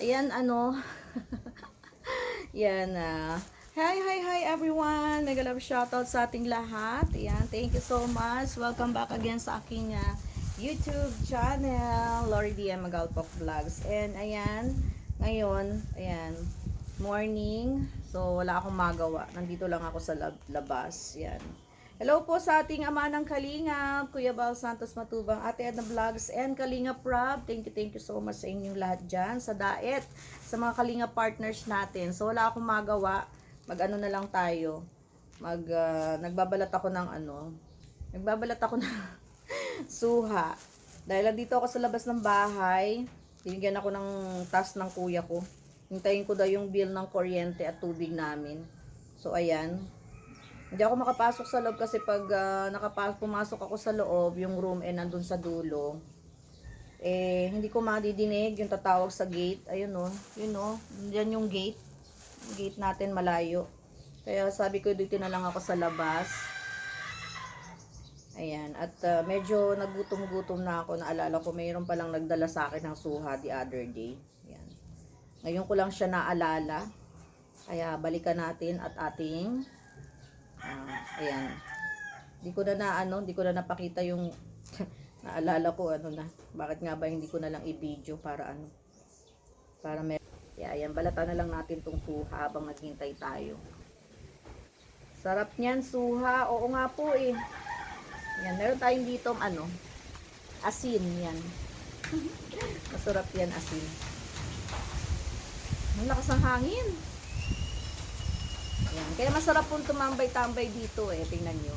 Ayan, ano, yan, hi everyone! Mega love shoutout sa ating lahat. Ayan, thank you so much. Welcome back again sa aking YouTube channel, Lori DM Magalpok Vlogs. And ayan, ngayon, ayan, morning. So, wala akong magawa. Nandito lang ako sa labas. Yan. Hello po sa ating ama ng Kalingap, Kuya Bal Santos Matubang, Ate Edna Vlogs, and Kalingap Rob. Thank you so much sa inyong lahat dyan, sa Daet, sa mga Kalingap partners natin. So, wala akong magawa. Mag-ano na lang tayo. Nagbabalat ako ng nagbabalat ako ng suha. Dahil dito ako sa labas ng bahay, binigyan ako ng task ng kuya ko. Hintayin ko daw yung bill ng kuryente at tubig namin. So, ayan. Hindi ako makapasok sa loob kasi pag pumasok ako sa loob, yung room nandun sa dulo. Hindi ko madidinig yung tatawag sa gate. Ayun o, yan yung gate. Gate natin malayo. Kaya sabi ko dito na lang ako sa labas. Ayan, at medyo nagutom-gutom na ako. Naalala ko, mayroon palang nagdala sa akin ng suha the other day. Ayan. Ngayon ko lang siya naalala. Kaya balikan natin at ating ayan. Hindi ko na napakita yung naalala ko Bakit nga ba hindi ko na lang i-video para ayan, balatan na lang natin tong suha habang naghintay tayo. Sarap niyan, suha. Oo nga po eh. Yan, meron tayong dito asin yan. Masarap yan, asin. Ang lakas ng hangin. Yan. Kaya masarap pong tumambay-tambay dito eh. Tingnan nyo.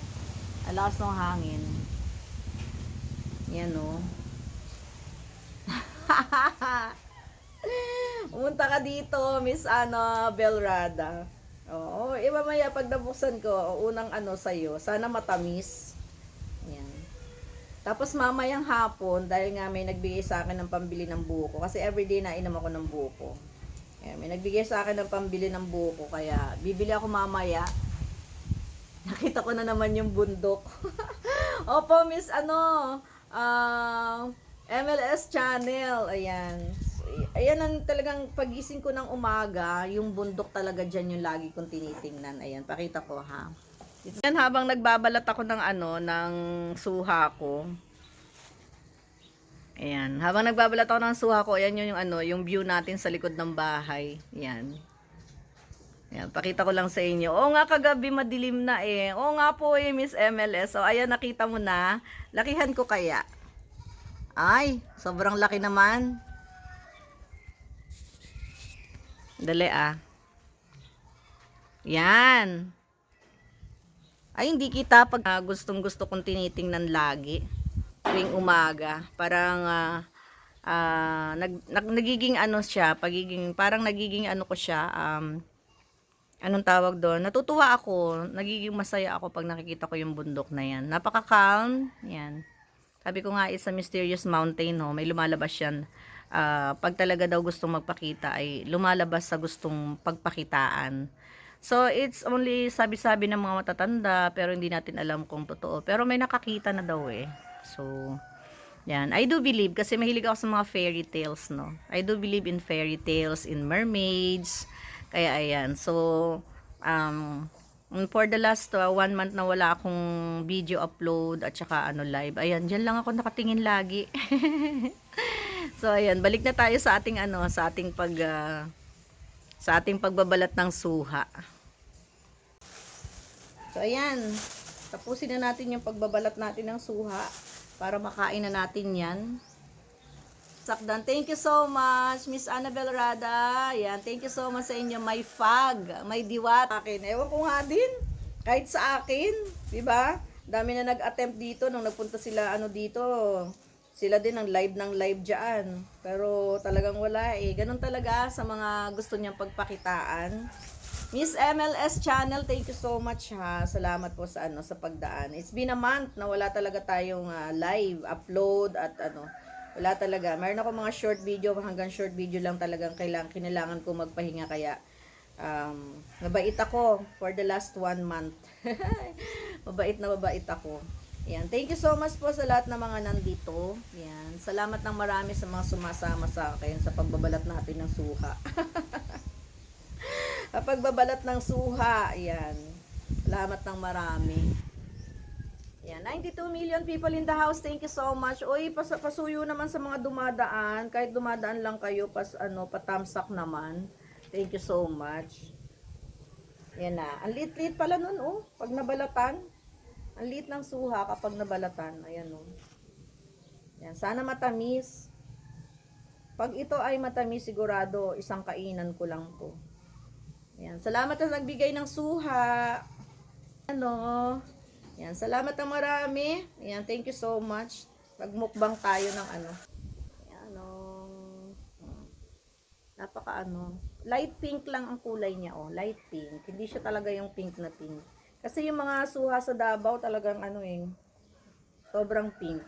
Ang lakas ng hangin. Yan o. Pumunta ka dito, Miss Belrada. Oo, mamaya pag nabuksan ko, unang sa'yo. Sana matamis. Yan. Tapos mamayang hapon, dahil nga may nagbigay sa akin ng pambili ng buko. Kasi everyday na inom ako ng buko. Ayan, may nagbigay sa akin ng pambili ng buko. Kaya bibili ako mamaya. Nakita ko na naman yung bundok. Opo, Miss MLS channel. Ayan. Ayan ang talagang pagising ko ng umaga, yung bundok talaga dyan yung lagi kong tinitingnan. Ayan, pakita ko ha. Yan, habang nagbabalat ako ng suha ko. Ayan, habang nagbabalat ako ng suha ko, ayan yung view natin sa likod ng bahay. Ayan. Ayan, pakita ko lang sa inyo. Oo nga, kagabi madilim na eh. Oo nga po eh, Miss MLS. So, ayan, nakita mo na. Lakihan ko kaya. Ay, sobrang laki naman. Dali ah. Yan. Ay, hindi kita pag gustong gusto kong tinitingnan lagi. Tuwing umaga. Parang nagiging siya. Parang nagiging ko siya. Anong tawag doon? Natutuwa ako. Nagiging masaya ako pag nakikita ko yung bundok na yan. Napaka-calm. Yan. Sabi ko nga, it's a mysterious mountain, no? May lumalabas yan. Pag talaga daw gustong magpakita, ay lumalabas sa gustong pagpakitaan. So, it's only sabi-sabi ng mga matatanda, pero hindi natin alam kung totoo. Pero may nakakita na daw eh. So, yan. I do believe, kasi mahilig ako sa mga fairy tales, no? I do believe in fairy tales, in mermaids. Kaya, ayan. So, for the last 1 month na wala akong video upload at saka live. Ayan, dyan lang ako nakatingin lagi. So, ayan. Balik na tayo sa ating sa ating pagbabalat ng suha. So, ayan. Tapusin na natin yung pagbabalat natin ng suha para makain na natin yan. Sakdan. Thank you so much, Miss Annabel Rada. Ayan, thank you so much sa inyo. May fag, may diwat. Akin. Ewan ko nga din. Kahit sa akin. Diba? Dami na nag-attempt dito nung nagpunta sila dito. Sila din ang live dyan. Pero talagang wala eh. Ganun talaga sa mga gusto niyang pagpakitaan. Miss MLS channel, thank you so much ha. Salamat po sa sa pagdaan. It's been a month na wala talaga tayong live upload at wala talaga. Mayroon ako mga short video, hanggang short video lang talagang kailangan ko magpahinga kaya mabait ako for the last 1 month. Mabait ako. Yan. Thank you so much po sa lahat ng mga nandito. Yan. Salamat ng marami sa mga sumasama sa akin sa pagbabalat natin ng suha. Sa pagbabalat ng suha. Yan. Salamat ng marami. Yan. 92 million people in the house. Thank you so much. Uy, pasuyo naman sa mga dumadaan. Kahit dumadaan lang kayo, patamsak naman. Thank you so much. Yan na. Ang lit-lit pala nun, oh. Pag nabalatan. Ang liit ng suha kapag nabalatan. Ayan o. Yan. Sana matamis. Pag ito ay matamis, sigurado, isang kainan ko lang to. Yan. Salamat na nagbigay ng suha. Ano? Yan. Salamat na marami. Yan. Thank you so much. Magmukbang tayo ng ano. Yan o. Napaka ano. Light pink lang ang kulay niya o. Light pink. Hindi siya talaga yung pink na pink. Kasi yung mga suha sa Davao talagang ano sobrang pink.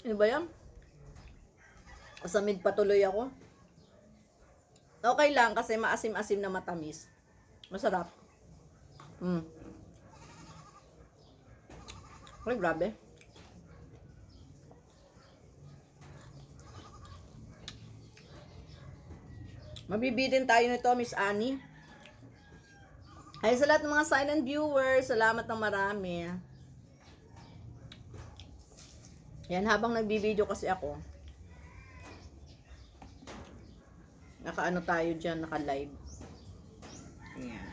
Ano ba yan? Masamid patuloy ako. Okay lang kasi maasim-asim na matamis. Masarap. Ay, grabe. Mabibitin tayo nito, Miss Annie. Ay, sa lahat ng mga silent viewers, salamat ng marami. Yan, habang nagbibideo kasi ako, naka-ano tayo dyan, naka-live. Ayan.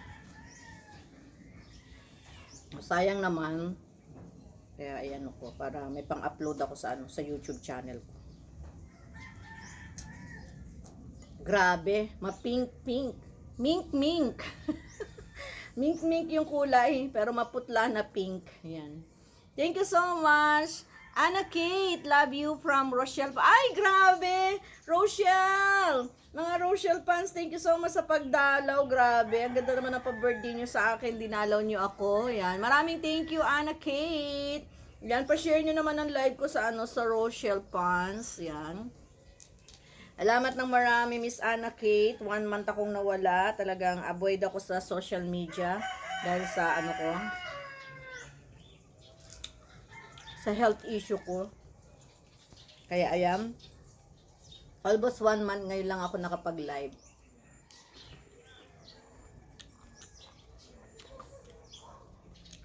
Sayang naman. Kaya, ayan ako, para may pang-upload ako sa, sa YouTube channel ko. Grabe, ma-pink-pink. Mink-mink. Mink-mink yung kulay, pero maputla na pink. Ayan. Thank you so much. Anna Kate, love you from Rochelle. Ay, grabe! Rochelle! Mga Rochelle fans, thank you so much sa pagdalaw. Grabe, ang ganda naman ang pa-birthday nyo sa akin. Dinalaw nyo ako. Ayan. Maraming thank you, Anna Kate. Ayan, pa-share nyo naman ang live ko sa, sa Rochelle fans. Ayan. Salamat ng marami, Miss Anna Kate. 1 month akong nawala. Talagang avoid ako sa social media. Dahil sa ko. Sa health issue ko. Kaya ayan. Almost 1 month ngayon lang ako nakapag-live.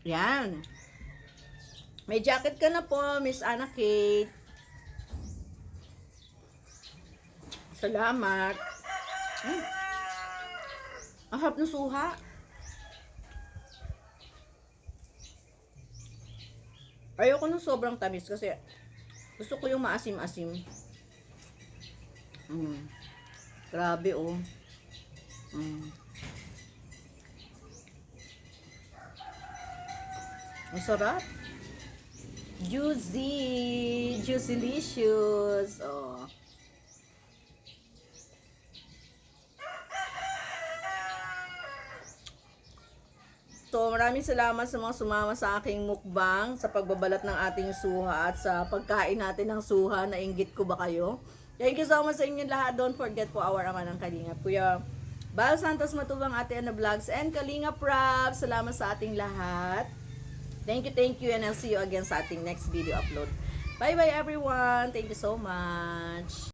Yan. May jacket ka na po, Miss Anna Kate. Salamat. Ang harap ng suha. Ayoko ng sobrang tamis kasi gusto ko yung maasim-asim. Grabe oh. Ang sarap. Juicy. Juicylicious. Oh. So, maraming salamat sa mga sumama sa aking mukbang, sa pagbabalat ng ating suha at sa pagkain natin ng suha. Nainggit ko ba kayo? Thank you so much sa inyong lahat. Don't forget po our ama ng Kalinga. Kuya Bal Santos Matubang, Ate Ana Vlogs, and Kalinga Prab. Salamat sa ating lahat. Thank you, and I'll see you again sa ating next video upload. Bye-bye everyone. Thank you so much.